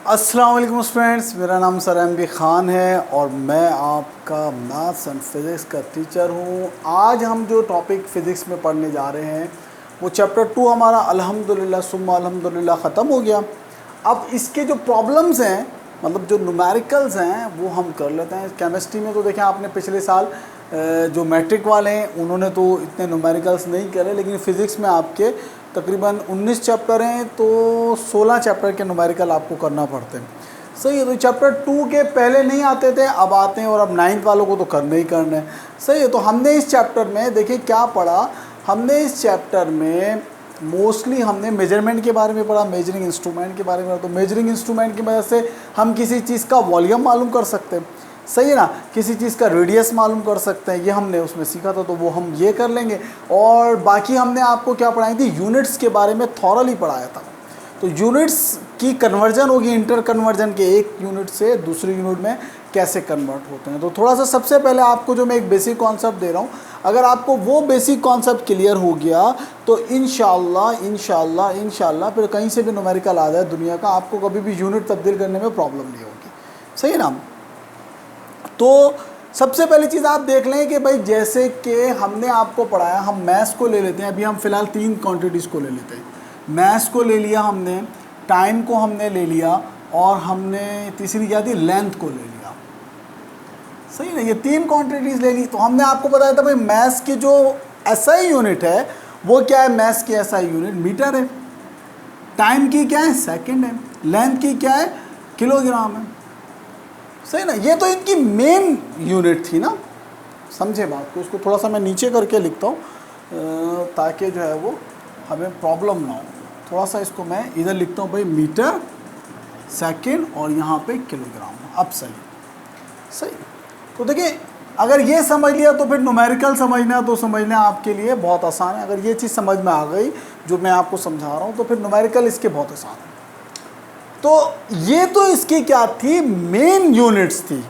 अस्सलाम वालेकुम फ्रेंड्स, मेरा नाम सर एम.बी. ख़ान है और मैं आपका मैथ्स एंड फिज़िक्स का टीचर हूँ। आज हम जो टॉपिक फ़िज़िक्स में पढ़ने जा रहे हैं वो चैप्टर 2 हमारा अल्हम्दुलिल्लाह सुम्मा अल्हम्दुलिल्लाह ख़त्म हो गया। अब इसके जो प्रॉब्लम्स हैं, मतलब जो न्यूमेरिकल्स हैं, वो हम कर लेते हैं। केमिस्ट्री में तो देखें आपने पिछले साल जो मैट्रिक वाले हैं उन्होंने तो इतने न्यूमेरिकल्स नहीं करे, लेकिन फ़िज़िक्स में आपके तकरीबन 19 चैप्टर हैं तो 16 चैप्टर के न्यूमेरिकल आपको करना पड़ते हैं। सही है, तो चैप्टर 2 के पहले नहीं आते थे, अब आते हैं और अब 9th वालों को तो करने ही करना है। सही है, तो हमने इस चैप्टर में देखिए क्या पढ़ा। हमने इस चैप्टर में मोस्टली हमने मेजरमेंट के बारे में पढ़ा, मेजरिंग इंस्ट्रूमेंट के बारे में। तो मेजरिंग इंस्ट्रूमेंट की वजह से हम किसी चीज़ का वॉल्यूम मालूम कर सकते हैं, सही है ना, किसी चीज़ का रेडियस मालूम कर सकते हैं, ये हमने उसमें सीखा था, तो वो हम ये कर लेंगे। और बाकी हमने आपको क्या पढ़ाई थी, यूनिट्स के बारे में थॉरली पढ़ाया था। तो यूनिट्स की कन्वर्जन होगी, इंटर कन्वर्जन के एक यूनिट से दूसरी यूनिट में कैसे कन्वर्ट होते हैं। तो थोड़ा सा सबसे पहले आपको जो मैं एक बेसिक कॉन्सेप्ट दे रहा हूँ, अगर आपको वो बेसिक कॉन्सेप्ट क्लियर हो गया तो इंशाल्लाह फिर कहीं से भी न्यूमेरिकल आ जाए दुनिया का, आपको कभी भी यूनिट तब्दील करने में प्रॉब्लम नहीं होगी। सही है ना। तो सबसे पहली चीज़ आप देख लें कि भाई जैसे कि हमने आपको पढ़ाया, हम मैथ्स को ले लेते हैं। अभी हम फ़िलहाल 3 क्वांटिटीज़ को ले लेते हैं। मैथ्स को ले लिया हमने, टाइम को हमने ले लिया और हमने तीसरी क्या थी, लेंथ को ले लिया। सही ना, ये 3 क्वांटिटीज़ ले ली। तो हमने आपको बताया था भाई मैथ्स की जो एसआई यूनिट है वो क्या है, मैथ्स की एसआई यूनिट मीटर है, टाइम की क्या है, सेकेंड है, लेंथ की क्या है, किलोग्राम है। सही ना, ये तो इनकी मेन यूनिट थी ना, समझे बात को। इसको थोड़ा सा मैं नीचे करके लिखता हूँ ताकि जो है वो हमें प्रॉब्लम ना हो। थोड़ा सा इसको मैं इधर लिखता हूँ भाई, मीटर, सेकंड और यहाँ पे किलोग्राम। अब सही सही। तो देखिए अगर ये समझ लिया तो फिर न्यूमेरिकल समझना तो समझना आपके लिए बहुत आसान है। अगर ये चीज़ समझ में आ गई जो मैं आपको समझा रहा हूँ तो फिर न्यूमेरिकल इसके बहुत आसान है। तो ये तो इसकी क्या थी, मेन यूनिट्स थी।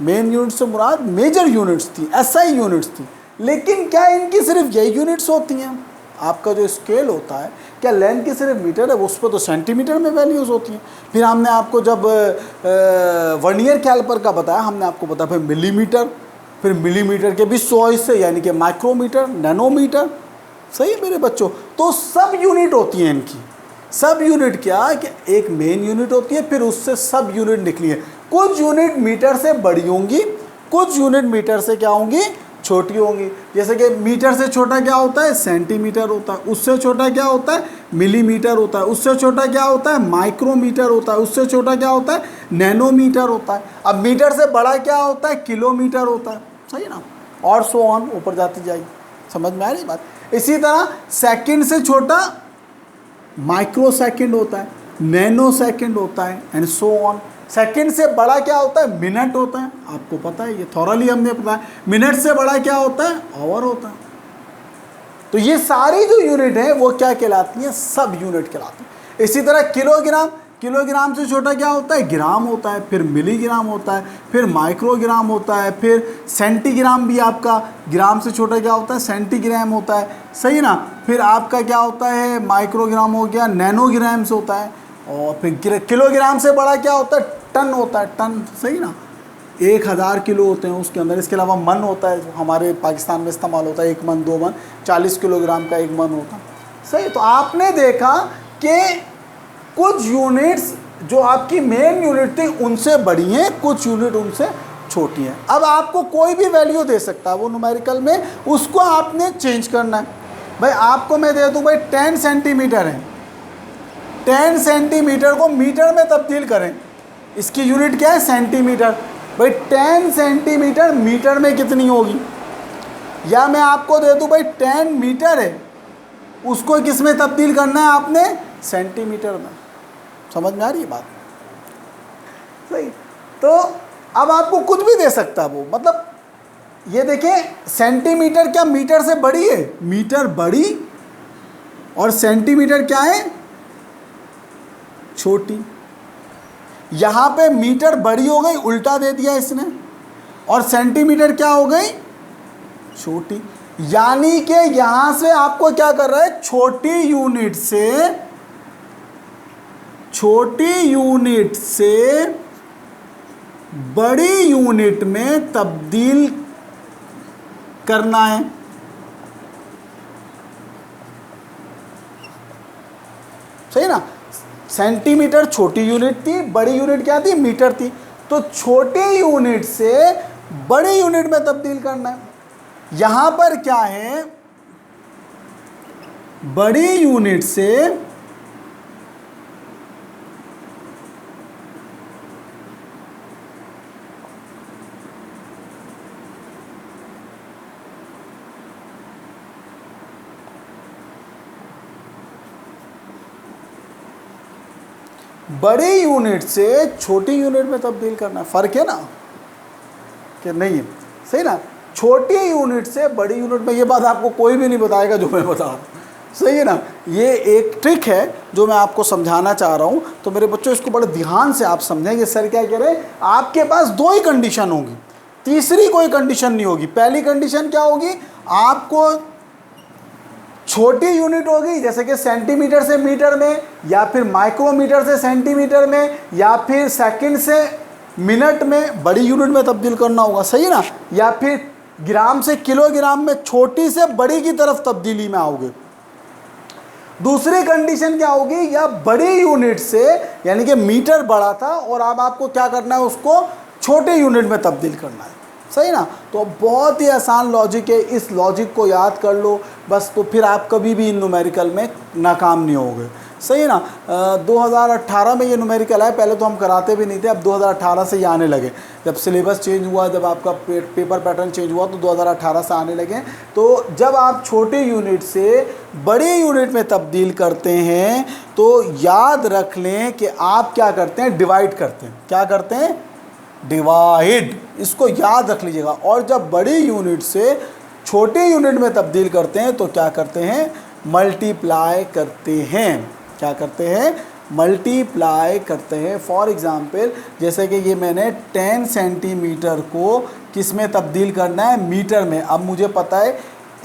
मेन यूनिट्स से मुराद मेजर यूनिट्स थी, एसआई यूनिट्स थी। लेकिन क्या इनकी सिर्फ यही यूनिट्स होती हैं? आपका जो स्केल होता है, क्या लेंथ की सिर्फ मीटर है, उस पर तो सेंटीमीटर में वैल्यूज़ होती हैं। फिर हमने आपको जब वर्नियर कैलिपर का बताया, हमने आपको बताया फिर मिलीमीटर, फिर मिलीमीटर के भी 100 हिस्से यानी कि माइक्रोमीटर, नैनोमीटर। सही है मेरे बच्चों। तो सब यूनिट होती हैं इनकी। सब यूनिट क्या है कि एक मेन यूनिट होती है, फिर उससे सब यूनिट निकली है। कुछ यूनिट मीटर से बड़ी होंगी, कुछ यूनिट मीटर से क्या होंगी, छोटी होंगी। जैसे कि मीटर से छोटा क्या होता है, सेंटीमीटर होता है। उससे छोटा क्या होता है, मिलीमीटर होता है। उससे छोटा क्या होता है, माइक्रोमीटर होता है। उससे छोटा क्या होता है, नैनोमीटर होता है। अब मीटर से बड़ा क्या होता है, किलोमीटर होता है। सही ना, और सो ऑन ऊपर जाती जाएगी। समझ में आ रही बात। इसी तरह सेकंड से छोटा माइक्रो सेकंड होता है, नैनो सेकंड होता है, एंड सो ऑन। सेकंड से बड़ा क्या होता है, मिनट होता है। आपको पता है, ये थॉरली हमने पता है। मिनट से बड़ा क्या होता है, आवर होता है। तो ये सारी जो यूनिट है वो क्या कहलाती है, सब यूनिट कहलाती है। इसी तरह किलोग्राम, किलोग्राम से छोटा क्या होता है, ग्राम होता है। फिर मिलीग्राम होता है, फिर माइक्रोग्राम होता है, फिर सेंटीग्राम भी आपका ग्राम से छोटा क्या होता है, सेंटीग्राम होता है। सही ना। फिर आपका क्या होता है, माइक्रोग्राम हो गया, नैनोग्राम से होता है। और फिर किलोग्राम से बड़ा क्या होता है, टन होता है, टन। सही ना, 1000 किलो होते हैं उसके अंदर। इसके अलावा मन होता है जो हमारे पाकिस्तान में इस्तेमाल होता है, 1 मन, 2 मन, 40 किलोग्राम का 1 मन होता है। सही। तो आपने देखा कि कुछ यूनिट्स जो आपकी मेन यूनिट थी उनसे बड़ी हैं, कुछ यूनिट उनसे छोटी हैं। अब आपको कोई भी वैल्यू दे सकता है वो न्यूमेरिकल में, उसको आपने चेंज करना है। भाई आपको मैं दे दूं भाई 10 सेंटीमीटर है, 10 सेंटीमीटर को मीटर में तब्दील करें। इसकी यूनिट क्या है, सेंटीमीटर। भाई 10 सेंटीमीटर मीटर में कितनी होगी। या मैं आपको दे दूं भाई 10 मीटर है, उसको किस में तब्दील करना है आपने, सेंटीमीटर में। समझ में आ रही है बात। सही। तो अब आपको कुछ भी दे सकता है वो, मतलब ये देखें, सेंटीमीटर क्या मीटर से बड़ी है, मीटर बड़ी, और सेंटीमीटर क्या है, छोटी। यहां पे मीटर बड़ी हो गई, उल्टा दे दिया इसने, और सेंटीमीटर क्या हो गई, छोटी। यानी कि यहां से आपको क्या कर रहा है, छोटी यूनिट से छोटी यूनिट से बड़ी यूनिट में तब्दील करना है। सही ना, सेंटीमीटर छोटी यूनिट थी, बड़ी यूनिट क्या थी, मीटर थी। तो छोटी यूनिट से बड़ी यूनिट में तब्दील करना है। यहां पर क्या है, बड़ी यूनिट से बड़ी यूनिट से छोटी यूनिट में तब्दील करना। फर्क है ना कि नहीं है, सही ना। छोटी यूनिट से बड़ी यूनिट में, ये बात आपको कोई भी नहीं बताएगा जो मैं बता रहा हूँ, सही है ना। ये एक ट्रिक है जो मैं आपको समझाना चाह रहा हूँ। तो मेरे बच्चों इसको बड़े ध्यान से आप समझेंगे। सर क्या कह रहे हैं, आपके पास दो ही कंडीशन होगी, तीसरी कोई कंडीशन नहीं होगी। पहली कंडीशन क्या होगी, आपको छोटी यूनिट होगी जैसे कि सेंटीमीटर से मीटर में, या फिर माइक्रोमीटर से सेंटीमीटर में, या फिर सेकंड से मिनट में बड़ी यूनिट में तब्दील करना होगा, सही ना। या फिर ग्राम से किलोग्राम में, छोटी से बड़ी की तरफ तब्दीली में आओगे। दूसरी कंडीशन क्या होगी, या बड़ी यूनिट से, यानी कि मीटर बड़ा था और अब आपको क्या करना है, उसको छोटे यूनिट में तब्दील करना है, सही ना। तो बहुत ही आसान लॉजिक है, इस लॉजिक को याद कर लो बस, तो फिर आप कभी भी इन न्यूमेरिकल में नाकाम नहीं होगे, सही है ना। 2018 में ये न्यूमेरिकल है, पहले तो हम कराते भी नहीं थे, अब 2018 से ये आने लगे। जब सिलेबस चेंज हुआ, जब आपका पेपर पैटर्न चेंज हुआ तो 2018 से आने लगे। तो जब आप छोटे यूनिट से बड़ी यूनिट में तब्दील करते हैं तो याद रख लें कि आप क्या करते हैं, डिवाइड करते हैं। क्या करते हैं, डिवाइड, इसको याद रख लीजिएगा। और जब बड़ी यूनिट से छोटी यूनिट में तब्दील करते हैं तो क्या करते हैं, मल्टीप्लाई करते हैं। क्या करते हैं, मल्टीप्लाई करते हैं। फॉर एग्जांपल जैसे कि ये मैंने 10 सेंटीमीटर को किस में तब्दील करना है, मीटर में। अब मुझे पता है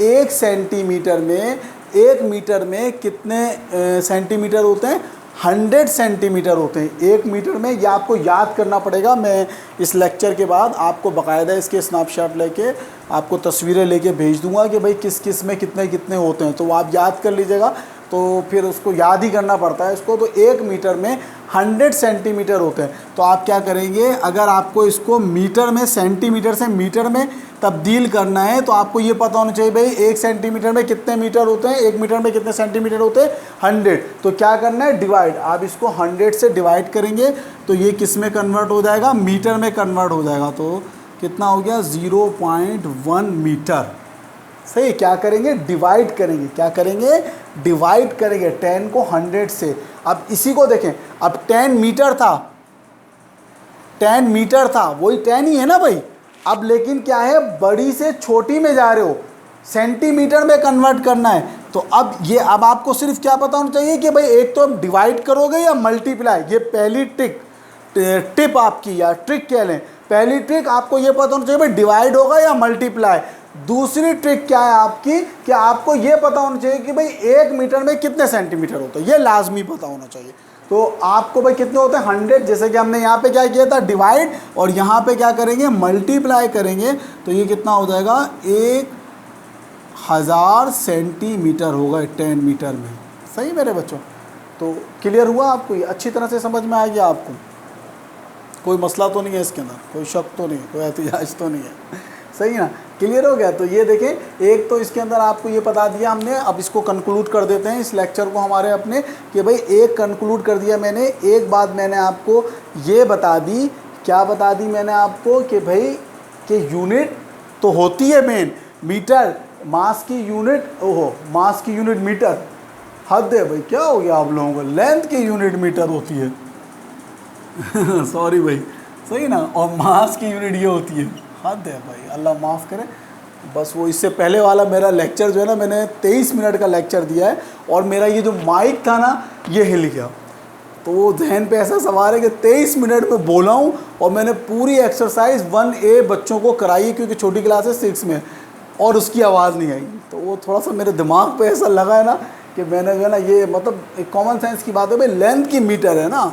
1 सेंटीमीटर में, 1 मीटर में कितने सेंटीमीटर होते हैं, 100 सेंटीमीटर होते हैं 1 मीटर में। ये आपको याद करना पड़ेगा। मैं इस लेक्चर के बाद आपको बाकायदा इसके स्नैपशॉट लेके आपको तस्वीरें लेके भेज दूंगा कि भाई किस किस में कितने कितने होते हैं, तो वो आप याद कर लीजिएगा। तो फिर उसको याद ही करना पड़ता है इसको। तो 1 मीटर में 100 सेंटीमीटर होते हैं। तो आप क्या करेंगे, अगर आपको इसको मीटर में, सेंटीमीटर से मीटर में तब्दील करना है तो आपको ये पता होना चाहिए भाई 1 सेंटीमीटर में कितने मीटर होते हैं, 1 मीटर में कितने सेंटीमीटर होते हैं, 100। तो क्या करना है, डिवाइड। आप इसको 100 से डिवाइड करेंगे तो ये किस में कन्वर्ट हो जाएगा, मीटर में कन्वर्ट हो जाएगा। तो कितना हो गया, 0.1 मीटर। सही, क्या करेंगे, डिवाइड करेंगे। क्या करेंगे, डिवाइड करेंगे 10 को 100 से। अब इसी को देखें, अब 10 मीटर था, 10 मीटर था, वही 10 ही है ना भाई। अब लेकिन क्या है, बड़ी से छोटी में जा रहे हो, सेंटीमीटर में कन्वर्ट करना है। तो अब ये, अब आपको सिर्फ क्या पता होना चाहिए कि भाई एक तो अब डिवाइड करोगे या मल्टीप्लाई। ये पहली टिप आपकी, या ट्रिक कह लें, पहली ट्रिक आपको ये पता होना चाहिए भाई डिवाइड होगा या मल्टीप्लाई। दूसरी ट्रिक क्या है आपकी, कि आपको ये पता होना चाहिए कि भाई 1 मीटर में कितने सेंटीमीटर होते हैं, ये लाजमी पता होना चाहिए। तो आपको भाई कितने होते हैं, 100। जैसे कि हमने यहाँ पे क्या किया था, डिवाइड, और यहाँ पे क्या करेंगे, मल्टीप्लाई करेंगे। तो ये कितना हो जाएगा, 1000 सेंटीमीटर होगा 10 मीटर में। सही मेरे बच्चों, तो क्लियर हुआ आपको, ये अच्छी तरह से समझ में आ गया आपको, कोई मसला तो नहीं है इसके अंदर, कोई शक तो नहीं है, कोई एहतिजाज तो नहीं है, सही है ना, क्लियर हो गया। तो ये देखें, एक तो इसके अंदर आपको ये बता दिया हमने। अब इसको कंक्लूड कर देते हैं इस लेक्चर को हमारे अपने, कि भाई एक कंक्लूड कर दिया मैंने। एक बात मैंने आपको ये बता दी, क्या बता दी मैंने आपको, कि भाई कि यूनिट तो होती है मेन मीटर, मास की यूनिट, ओहो मास की यूनिट मीटर, हद है भाई, क्या हो गया आप लोगों को, लेंथ की यूनिट मीटर होती है सॉरी भाई, सही ना, और मास की यूनिट ये होती है, हद है भाई, अल्लाह माफ़ करे। बस वो इससे पहले वाला मेरा लेक्चर जो है ना, मैंने 23 मिनट का लेक्चर दिया है, और मेरा ये जो माइक था ना, ये हिल गया। तो वो जहन पे ऐसा सवार है कि 23 मिनट में बोला हूँ, और मैंने पूरी एक्सरसाइज 1A बच्चों को कराई है, क्योंकि छोटी क्लास है 6 में, और उसकी आवाज़ नहीं आई। तो वो थोड़ा सा मेरे दिमाग पे ऐसा लगा है ना कि मैंने जो है ना ये मतलब एक कॉमन सेंस की बात है भाई, लेंथ की मीटर है ना,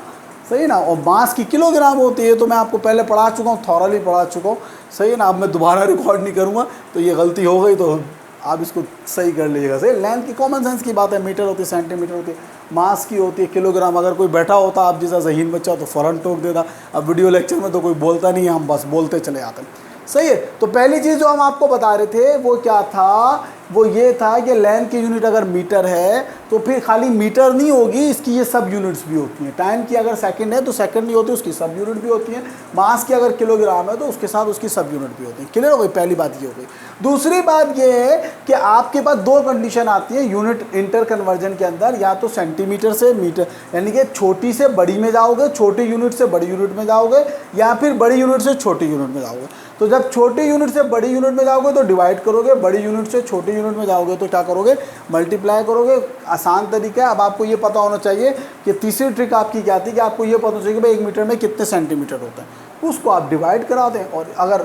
सही ना, और मास की किलोग्राम होती है। तो मैं आपको पहले पढ़ा चुका हूँ, थॉरली पढ़ा चुका हूँ, सही ना। अब मैं दोबारा रिकॉर्ड नहीं करूँगा, तो ये गलती हो गई तो आप इसको सही कर लीजिएगा। सही, लेंथ की कॉमन सेंस की बात है, मीटर होती है, सेंटीमीटर होती है, मास की होती है किलोग्राम। अगर कोई बैठा होता आप जैसा ज़हीन बच्चा तो फ़ौरन टोक देता। अब वीडियो लेक्चर में तो कोई बोलता नहीं है, हम बस बोलते चले आते हैं। सही है। तो पहली चीज़ जो हम आपको बता रहे थे वो क्या था, वो ये था कि लेंथ की यूनिट अगर मीटर है तो फिर खाली मीटर नहीं होगी, इसकी ये सब यूनिट्स भी होती हैं। टाइम की अगर सेकंड है तो सेकंड नहीं होती, उसकी सब यूनिट भी होती हैं। मास की अगर किलोग्राम है तो उसके साथ उसकी सब यूनिट भी होती है। क्लियर हो गई, पहली बात ये हो गई। दूसरी बात ये है कि आपके पास दो कंडीशन आती है यूनिट इंटर कन्वर्जन के अंदर, या तो सेंटीमीटर से मीटर, यानी कि छोटी से बड़ी में जाओगे, छोटी यूनिट से बड़ी यूनिट में जाओगे, या फिर बड़ी यूनिट से छोटी यूनिट में जाओगे। तो जब छोटी यूनिट से बड़ी यूनिट में जाओगे तो डिवाइड करोगे, बड़ी यूनिट से छोटी यूनिट में जाओगे तो क्या करोगे, मल्टीप्लाई करोगे। आसान तरीका है। अब आपको ये पता होना चाहिए कि तीसरी ट्रिक आपकी क्या थी, कि आपको ये पता होना चाहिए कि भाई 1 मीटर में कितने सेंटीमीटर होते हैं, उसको आप डिवाइड करा दें, और अगर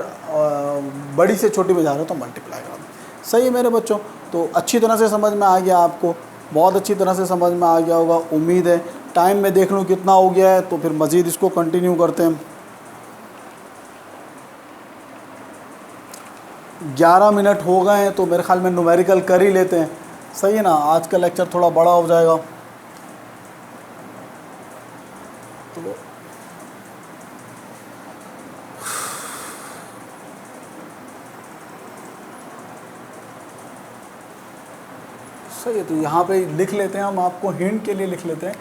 बड़ी से छोटी में जा रहे हो तो मल्टीप्लाई करा दें। सही है मेरे बच्चों, तो अच्छी तरह से समझ में आ गया आपको, बहुत अच्छी तरह से समझ में आ गया होगा उम्मीद है। टाइम में देख लूँ कितना हो गया है, तो फिर मज़ीद इसको कंटिन्यू करते हैं। 11 मिनट हो गए हैं, तो मेरे ख्याल में न्यूमेरिकल कर ही लेते हैं। सही है ना, आज का लेक्चर थोड़ा बड़ा हो जाएगा। तो सही है, तो यहाँ पे लिख लेते हैं, हम आपको हिंट के लिए लिख लेते हैं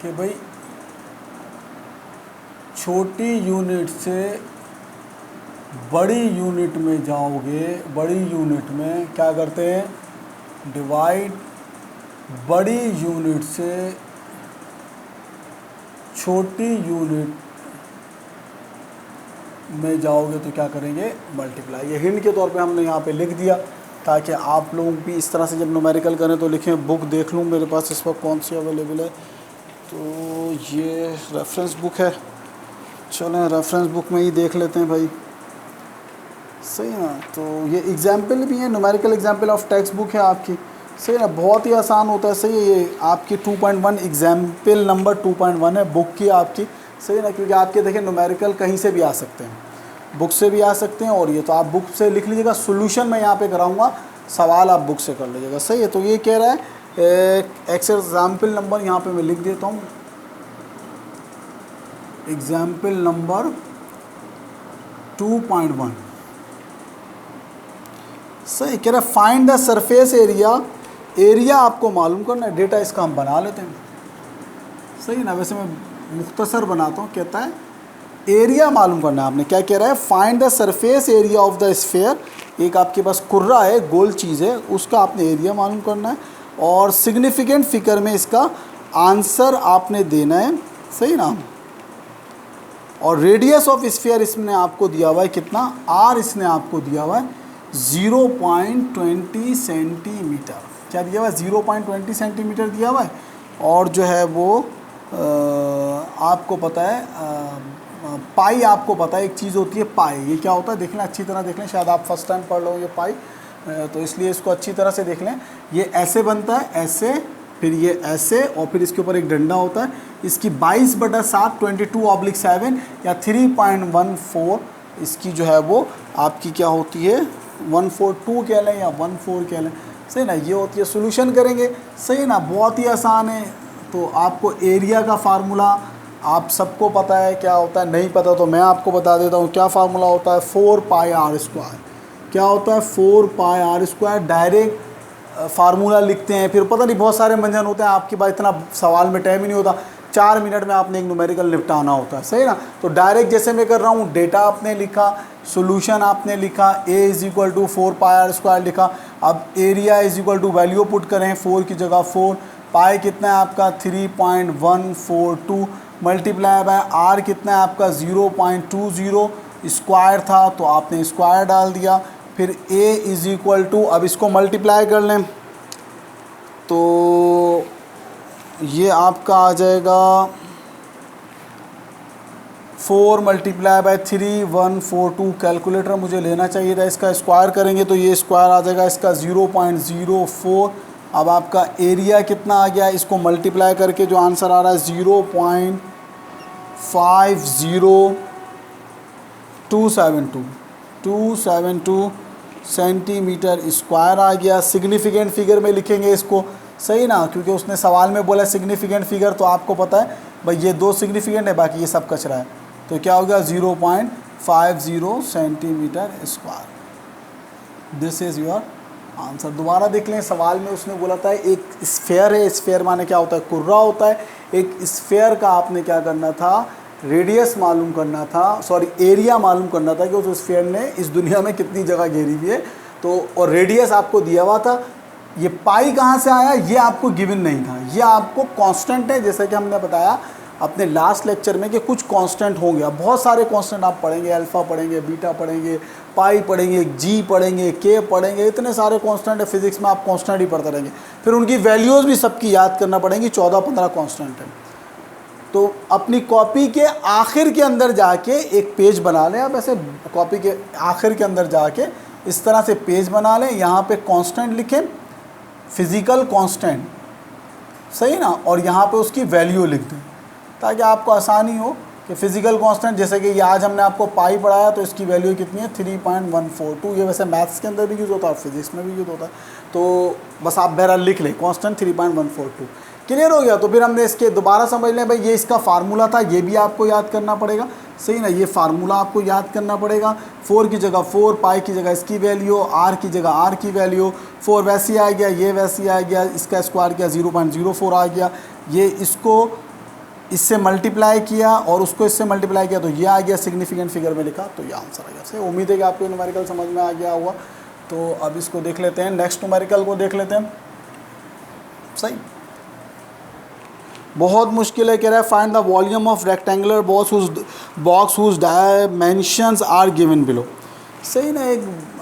कि भाई छोटी यूनिट से बड़ी यूनिट में जाओगे, बड़ी यूनिट में क्या करते हैं, डिवाइड, बड़ी यूनिट से छोटी यूनिट में जाओगे तो क्या करेंगे, मल्टीप्लाई। ये हिंट के तौर पे हमने यहाँ पे लिख दिया, ताकि आप लोग भी इस तरह से जब न्यूमेरिकल करें तो लिखें। बुक देख लूँ मेरे पास इस वक्त कौन सी अवेलेबल है, तो ये रेफरेंस बुक है, चलें रेफरेंस बुक में ही देख लेते हैं भाई। सही ना, तो ये एग्जाम्पल भी है, numerical example of text book है आपकी। सही ना, बहुत ही आसान होता है। सही है, ये आपकी 2.1 एग्जाम्पल नंबर 2.1 है बुक की आपकी। सही ना, क्योंकि आपके देखें न्यूमेरिकल कहीं से भी आ सकते हैं, बुक से भी आ सकते हैं, और ये तो आप बुक से लिख लीजिएगा। सोल्यूशन मैं यहाँ पे कराऊंगा, सवाल आप बुक से कर लीजिएगा। सही है, तो ये कह रहा है एग्जाम्पल नंबर यहाँ पे मैं लिख देता हूँ, एग्जाम्पल नंबर 2.1। सही कह रहा है, find the surface area, area आपको मालूम करना है, डेटा इसका हम बना लेते हैं। सही ना, वैसे मैं मुख्तसर बनाता हूँ। कहता है एरिया मालूम करना है आपने। क्या कह रहा है, find the surface area of the sphere, एक आपके पास कुर्रा है, गोल चीज़ है, उसका आपने एरिया मालूम करना है, और सिग्निफिकेंट फिगर में इसका आंसर आपने देना है। सही ना, और रेडियस ऑफ स्फीयर इसने आपको दिया हुआ है कितना, आर इसने आपको दिया हुआ है 0.20 सेंटीमीटर। क्या दिया हुआ है, 0.20 सेंटीमीटर दिया हुआ है। और जो है वो आपको पता है पाई, आपको पता है एक चीज़ होती है पाई। ये क्या होता है, देख लें अच्छी तरह देख लें, शायद आप फर्स्ट टाइम पढ़ लो ये पाई, तो इसलिए इसको अच्छी तरह से देख लें। ये ऐसे बनता है, ऐसे, फिर ये ऐसे, और फिर इसके ऊपर एक डंडा होता है। इसकी 22/7 22/7 या 3.14 इसकी जो है वो आपकी क्या होती है, 142 कह लें या 14 कह लें। सही ना, ये होती है। सोल्यूशन करेंगे। सही ना, बहुत ही आसान है। तो आपको एरिया का फार्मूला आप सबको पता है क्या होता है, नहीं पता तो मैं आपको बता देता हूँ क्या फार्मूला होता है, 4πr²। क्या होता है, 4πr²। डायरेक्ट फार्मूला लिखते हैं, फिर पता नहीं बहुत सारे मंजन होते हैं, आपके पास इतना सवाल में टाइम ही नहीं होता, 4 मिनट में आपने एक न्यूमेरिकल निपटाना होता है। सही ना, तो डायरेक्ट जैसे मैं कर रहा हूँ, डेटा आपने लिखा, सोल्यूशन आपने लिखा, a = 4πr² लिखा। अब एरिया = वैल्यू पुट करें, 4 की जगह 4, पाई कितना है आपका 3.142, मल्टीप्लाई बाय आर कितना है आपका 0.20, स्क्वायर था तो आपने स्क्वायर डाल दिया। फिर a = अब इसको मल्टीप्लाई कर लें तो ये आपका आ जाएगा 4 मल्टीप्लाई बाय 3.142। कैलकुलेटर मुझे लेना चाहिए था, इसका स्क्वायर करेंगे तो ये स्क्वायर आ जाएगा इसका 0.04 अब आपका एरिया कितना आ गया, इसको मल्टीप्लाई करके जो आंसर आ रहा है 0.50272 सेंटीमीटर स्क्वायर आ गया। सिग्निफिकेंट फिगर में लिखेंगे इसको, सही ना, क्योंकि उसने सवाल में बोला सिग्निफिकेंट फिगर, तो आपको पता है भाई ये 2 सिग्निफिकेंट है, बाकी ये सब कचरा है। तो क्या हो गया 0.50 centimetre square. This is your answer. दोबारा देख लें, सवाल में उसने बोला था एक स्फेयर है, स्फेयर माने क्या होता है, कुर्रा होता है। एक स्फेयर का आपने क्या करना था, रेडियस मालूम करना था, सॉरी एरिया मालूम करना था कि उस स्फेयर ने इस दुनिया में कितनी जगह घेरी हुई है। तो और रेडियस आपको दिया हुआ था। ये पाई कहाँ से आया, ये आपको गिवन नहीं था, ये आपको कांस्टेंट है। जैसे कि हमने बताया अपने लास्ट लेक्चर में कि कुछ कांस्टेंट होंगे, अब बहुत सारे कांस्टेंट आप पढ़ेंगे, अल्फ़ा पढ़ेंगे, बीटा पढ़ेंगे, पाई पढ़ेंगे, जी पढ़ेंगे, के पढ़ेंगे, इतने सारे कांस्टेंट है फिजिक्स में, आप कांस्टेंट ही पढ़ते रहेंगे। फिर उनकी वैल्यूज़ भी सबकी याद करना पड़ेंगी, 14-15 कांस्टेंट है। तो अपनी कॉपी के आखिर के अंदर जाके एक पेज बना लें आप, ऐसे कॉपी के आखिर के अंदर जाके इस तरह से पेज बना लें, यहाँ पे कांस्टेंट लिखें, फिज़िकल कांस्टेंट, सही ना, और यहाँ पे उसकी वैल्यू लिख दें ताकि आपको आसानी हो कि फिज़िकल कांस्टेंट, जैसे कि ये आज हमने आपको पाई पढ़ाया तो इसकी वैल्यू कितनी है 3.142। ये वैसे मैथ्स के अंदर भी यूज़ होता है और फिजिक्स में भी यूज़ होता है। तो बस आप बहरहाल लिख लें कांस्टेंट 3.142। क्लियर हो गया। तो फिर हमने इसके दोबारा समझ लें भाई, ये इसका फार्मूला था, ये भी आपको याद करना पड़ेगा, सही ना, ये फार्मूला आपको याद करना पड़ेगा। 4 की जगह 4, पाई की जगह इसकी वैल्यू, आर की जगह आर की वैल्यू, 4 वैसे आ गया, ये वैसे आ गया, इसका स्क्वायर किया 0.04 आ गया, ये इसको इससे मल्टीप्लाई किया और उसको इससे मल्टीप्लाई किया तो ये आ गया, सिग्निफिकेंट फिगर में लिखा तो ये आंसर आ गया। सही, उम्मीद है कि आपको न्यूमेरिकल समझ में आ गया होगा। तो अब इसको देख लेते हैं, नेक्स्ट न्यूमेरिकल को देख लेते हैं। सही, बहुत मुश्किल है, कह रहा है find the volume of rectangular box whose dimensions are given below. सही ना, एक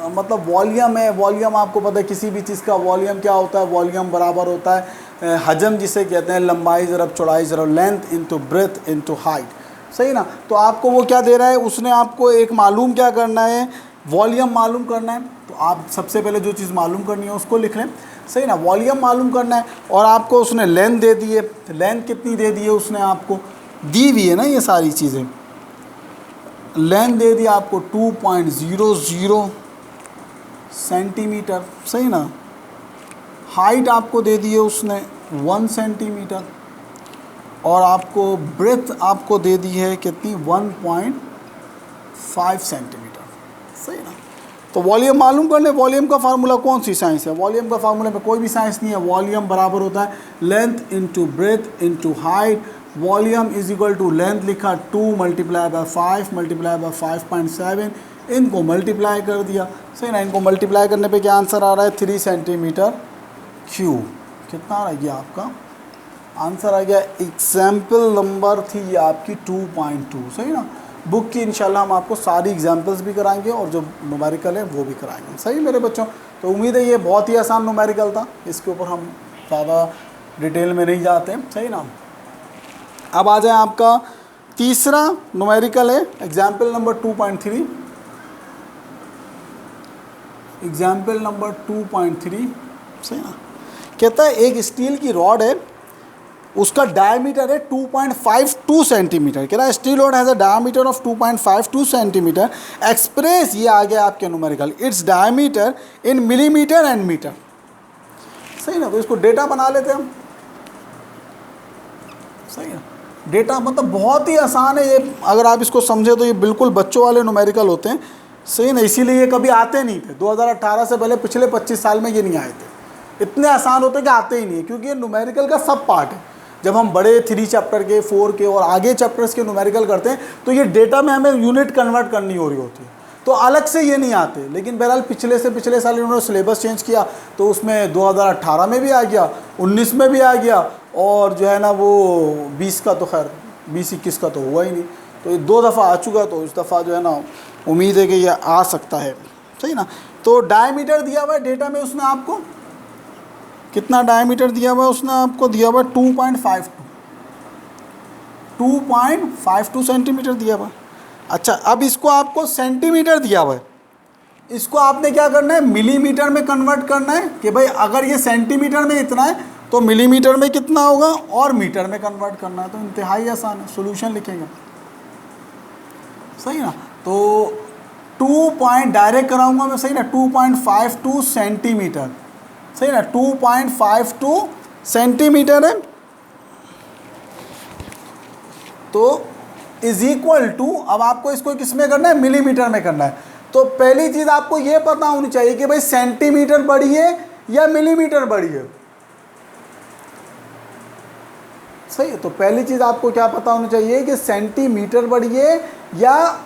मतलब वॉल्यूम है, वॉल्यूम आपको पता है किसी भी चीज़ का वॉल्यूम क्या होता है, वॉल्यूम बराबर होता है हजम जिसे कहते हैं, लंबाई ज़रब चौड़ाई ज़रब length into breadth into height. सही ना, तो आपको वो क्या दे रहा है, उसने आपको एक मालूम क्या करना है, वॉल्यूम मालूम करना है। तो आप सबसे पहले जो चीज़ मालूम करनी है उसको लिख लें, सही ना, वॉल्यूम मालूम करना है। और आपको उसने लेंथ दे दी है, लेंथ कितनी दे दी है उसने, आपको दी हुई है ना ये सारी चीज़ें, लेंथ दे दी आपको 2.00 सेंटीमीटर, सही ना, हाइट आपको दे दी है उसने 1 सेंटीमीटर, और आपको ब्रेथ आपको दे दी है कितनी 1.5 सेंटीमीटर, सही ना। तो वॉल्यूम मालूम करने, वॉल्यूम का फार्मूला कौन सी साइंस है, वॉल्यूम का फार्मूला में कोई भी साइंस नहीं है। वॉल्यूम बराबर होता है length into breadth into height. Volume is equal to length लिखा 2 मल्टीप्लाई बाय 5 मल्टीप्लाई बाय 5.7, इनको मल्टीप्लाई कर दिया, सही ना। इनको मल्टीप्लाई करने पे क्या आंसर आ रहा है 3 सेंटीमीटर क्यूब। कितना आ गया आपका आंसर, आ गया एग्जाम्पल नंबर थी ये आपकी 2.2, सही ना। बुक की इंशाल्लाह हम आपको सारी एग्जाम्पल्स भी कराएंगे और जो न्यूमेरिकल है वो भी कराएंगे, सही मेरे बच्चों। तो उम्मीद है ये बहुत ही आसान न्यूमेरिकल था, इसके ऊपर हम ज़्यादा डिटेल में नहीं जाते, सही ना। अब आ जाए आपका तीसरा न्यूमेरिकल है एग्जाम्पल नंबर 2.3। एग्जाम्पल नंबर 2.3, सही ना। कहता है एक स्टील की रॉड है, उसका डायमीटर है 2.52 सेंटीमीटर। कह रहा है steel rod has a diameter of 2.52 centimetre, express, ये आ गया आपके numerical, its diameter in millimetre and metre, सही ना। तो इसको डेटा बना लेते हैं हम, सही है। डेटा मतलब बहुत ही आसान है ये, अगर आप इसको समझे तो ये बिल्कुल बच्चों वाले न्यूमेरिकल होते हैं, सही ना। इसीलिए ये कभी आते नहीं थे, 2018 से पहले पिछले 25 साल में ये नहीं आए थे। इतने आसान होते कि आते ही नहीं है, क्योंकि ये न्यूमेरिकल का सब पार्ट है। जब हम बड़े 3 चैप्टर के, 4 के और आगे चैप्टर्स के न्यूमेरिकल करते हैं तो ये डेटा में हमें यूनिट कन्वर्ट करनी हो रही होती है, तो अलग से ये नहीं आते। लेकिन बहरहाल पिछले से पिछले साल इन्होंने सिलेबस चेंज किया, तो उसमें 2018 में भी आ गया, 19 में भी आ गया, और जो है ना वो 20 का तो खैर 20-21 का तो हुआ ही नहीं। तो ये 2 दफ़ा आ चुका, तो इस दफ़ा जो है ना उम्मीद है कि ये आ सकता है, सही ना। तो डायमीटर दिया हुआ है डेटा में, उसने आपको कितना डायमीटर दिया हुआ है, उसने आपको दिया हुआ है 2.52 सेंटीमीटर दिया हुआ है। अच्छा, अब इसको आपको सेंटीमीटर दिया हुआ है, इसको आपने क्या करना है, मिलीमीटर में कन्वर्ट करना है कि भाई अगर ये सेंटीमीटर में इतना है तो मिलीमीटर में कितना होगा, और मीटर में कन्वर्ट करना है। तो इंतहाई आसान है, सॉल्यूशन लिखेंगे, सही ना। तो 2 पॉइंट डायरेक्ट कराऊंगा मैं, सही ना, 2.52 सेंटीमीटर, सही ना, 2.52 सेंटीमीटर है। तो इज इक्वल टू, अब आपको इसको किस में करना है, मिलीमीटर में करना है। तो पहली चीज आपको ये पता होनी चाहिए कि भाई सेंटीमीटर बड़ी है या मिलीमीटर बड़ी है, सही है। तो पहली चीज आपको क्या पता होनी चाहिए कि सेंटीमीटर बड़ी है या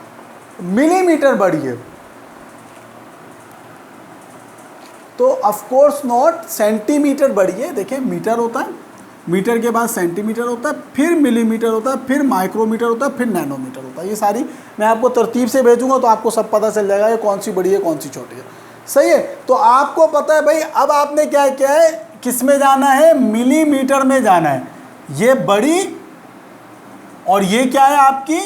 मिलीमीटर बड़ी है। तो ऑफ कोर्स नॉट सेंटीमीटर बड़ी है। देखिए मीटर होता है, मीटर के बाद सेंटीमीटर होता है, फिर मिलीमीटर होता है, फिर माइक्रोमीटर होता है, फिर नैनोमीटर होता है। ये सारी मैं आपको तरतीब से भेजूंगा तो आपको सब पता चल जाएगा ये कौन सी बड़ी है कौन सी छोटी है, सही है। तो आपको पता है भाई, अब आपने क्या किया है, किस में जाना है, मिलीमीटर में जाना है। ये बड़ी और ये क्या है आपकी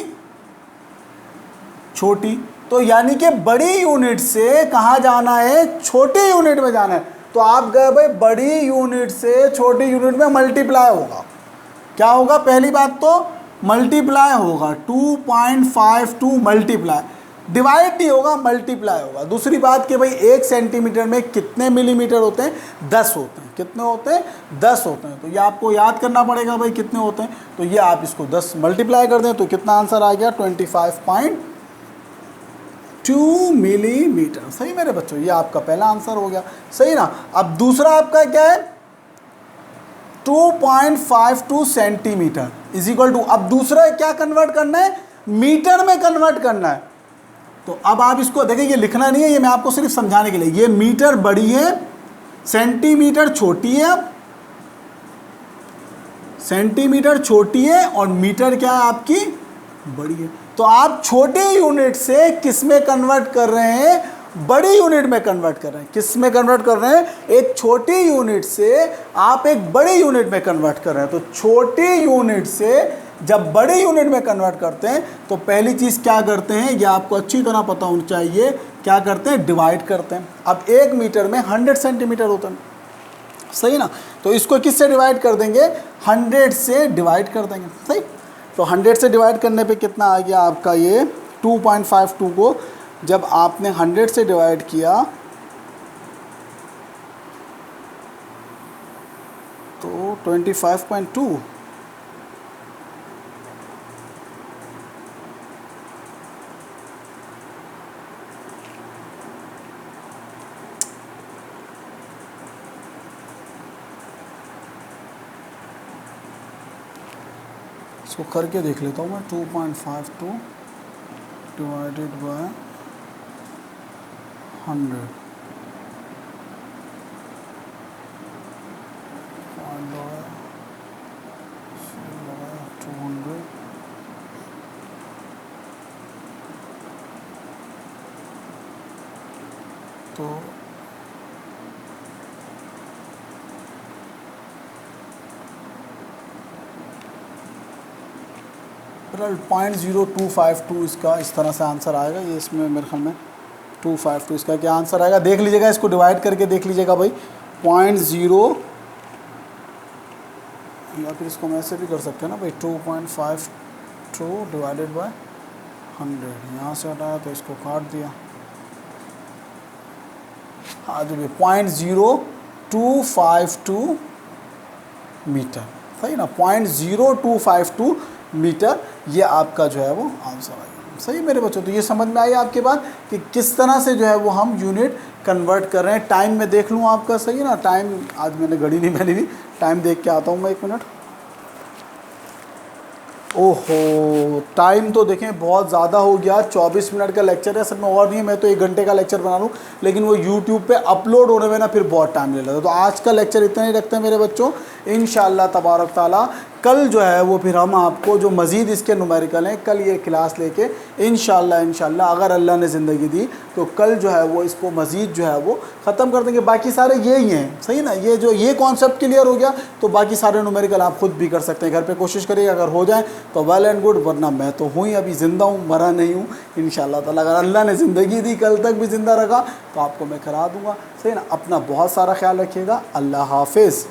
छोटी। तो यानी कि बड़ी यूनिट से कहाँ जाना है, छोटी यूनिट में जाना है। तो आप गए भाई बड़ी यूनिट से छोटी यूनिट में मल्टीप्लाई होगा। क्या होगा, पहली बात तो मल्टीप्लाई होगा, 2.52 मल्टीप्लाई, डिवाइड नहीं होगा, मल्टीप्लाई होगा। दूसरी बात कि भाई 1 सेंटीमीटर में कितने मिलीमीटर होते हैं, 10 होते हैं। कितने होते हैं, 10 होते हैं। तो ये आपको याद करना पड़ेगा भाई कितने होते हैं। तो ये आप इसको 10 मल्टीप्लाई कर दें तो कितना आंसर आ गया, 25.2 मिलीमीटर। सही मेरे बच्चों, ये आपका पहला आंसर हो गया, सही ना। अब दूसरा आपका क्या है, 2.52 सेंटीमीटर इज इक्वल टू, अब दूसरा क्या कन्वर्ट करना है, मीटर में कन्वर्ट करना है। तो अब आप इसको देखिए, ये लिखना नहीं है, ये मैं आपको सिर्फ समझाने के लिए। ये मीटर बड़ी है, सेंटीमीटर छोटी है। अब सेंटीमीटर छोटी है और मीटर क्या है आपकी बड़ी है। तो आप छोटी यूनिट से किस में कन्वर्ट कर रहे हैं, बड़ी यूनिट में कन्वर्ट कर रहे हैं। किस में कन्वर्ट कर रहे हैं, एक छोटी यूनिट से आप एक बड़ी यूनिट में कन्वर्ट कर रहे हैं। तो छोटी यूनिट से जब बड़ी यूनिट में कन्वर्ट करते हैं तो पहली चीज़ क्या करते हैं, ये आपको अच्छी तरह पता होनी चाहिए, क्या करते हैं, डिवाइड करते हैं। अब 1 मीटर में 100 सेंटीमीटर होता है, सही ना। तो इसको किससे डिवाइड कर देंगे, 100 से डिवाइड कर देंगे, सही। तो 100 से डिवाइड करने पे कितना आ गया आपका, ये 2.52 को जब आपने 100 से डिवाइड किया तो 25.2, इसको करके देख लेता हूँ मैं। 2.52 डिवाइडेड बाय 100, 200, तो 0.0252 इसका इस तरह से आंसर आएगा। ये इसमें मेरे ख्याल में 252 इसका क्या आंसर आएगा, देख लीजिएगा, इसको डिवाइड करके देख लीजिएगा भाई। 0.0 या फिर इसको हम ऐसे भी कर सकते हैं ना भाई, 2.52 डिवाइडेड बाय 100, यहाँ से हटाया तो इसको काट दिया। हाँ जो भी 0.0252 मीटर, सही ना, 0.0252 मीटर, ये आपका जो है वो आंसर आएगा, सही मेरे बच्चों। तो ये समझ में आई आपके बात कि किस तरह से जो है वो हम यूनिट कन्वर्ट कर रहे हैं। टाइम में देख लूँ आपका, सही है ना, टाइम आज मैंने घड़ी नहीं पहनी थी, टाइम देख के आता हूँ मैं, 1 मिनट। ओहो, टाइम तो देखें बहुत ज़्यादा हो गया, 24 मिनट का लेक्चर है। सब में और नहीं है, मैं तो 1 घंटे का लेक्चर बना लूँ, लेकिन वो यूट्यूब पे अपलोड होने में ना फिर बहुत टाइम ले लेता है। तो आज का लेक्चर इतना ही रखते हैं मेरे बच्चों। इंशाअल्लाह तबारक ताला कल जो है वो फिर हम आपको जो मज़ीद इसके नुमेरिकल हैं, कल ये क्लास लेके इंशाल्लाह अगर अल्लाह ने ज़िंदगी दी तो कल जो है वो इसको मज़ीद जो है वो ख़त्म कर देंगे। बाकी सारे यही हैं, सही ना। ये जो ये कॉन्सेप्ट क्लियर हो गया तो बाकी सारे नुमेरिकल आप ख़ुद भी कर सकते हैं। घर पे कोशिश करिए, अगर हो जाए तो वेल एंड गुड, वरना मैं तो हूँ ही, अभी ज़िंदा हूँ, मरा नहीं हूँ इंशाल्लाह ताला। अगर अल्लाह ने ज़िंदगी दी, कल तक भी ज़िंदा रखा तो आपको मैं करा दूँगा, सही ना। अपना बहुत सारा ख्याल रखिएगा। अल्लाह हाफिज़।